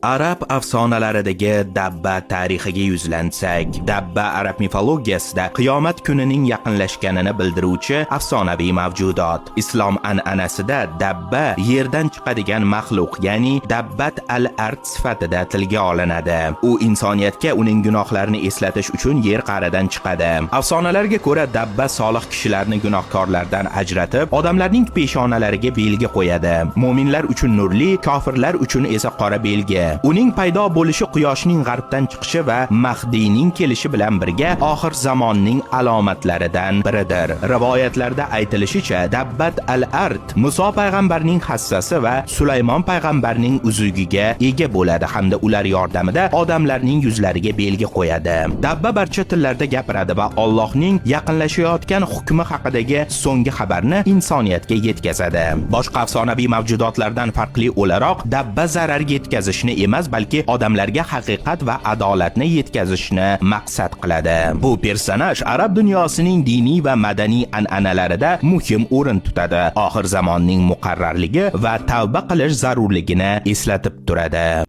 Arab afsonalaridagi dabba tarixiga yuzlansak, dabba arab mifologiyasida qiyomat kunining yaqinlashganini bildiruvchi afsonaviy mavjudot. Islom an'anasida dabba yerdan chiqadigan maxluq, ya'ni dabbat al-ard sifatida tilga olinadi. U insoniyatga uning gunohlarini eslatish uchun yer qa'ridan chiqadi. Afsonalarga ko'ra, dabba solih kishilarni gunohkorlardan ajratib, odamlarning peshonalariga belgi qo'yadi. Mu'minlar uchun nurli, kofirlar uchun esa qora belgi. Uning paydo bo'lishi quyoshning g'arbdan chiqishi va Mahdiyning kelishi bilan birga oxir zamonning alomatlaridan biridir. Rivoyatlarda aytilishicha, dabbat al-ard Muso payg'ambarning hassasi va Sulaymon payg'ambarning uzugiga ega bo'ladi hamda ular yordamida odamlarning yuzlariga belgi qo'yadi. Dabba barcha tillarda gapiradi va Allohning yaqinlashayotgan hukmi haqidagi so'nggi xabarni insoniyatga yetkazadi. Boshqa afsonaviy mavjudotlardan farqli o'laroq, dabba zarar yetkazishni emas, balki odamlarga haqiqat va adolatni yetkazishni maqsad qiladi. Bu personaj arab dunyosining diniy va madaniy an'analarida muhim o'rin tutadi. Oxir zamonning muqarrarligi va tavba qilish zarurligini eslatib turadi.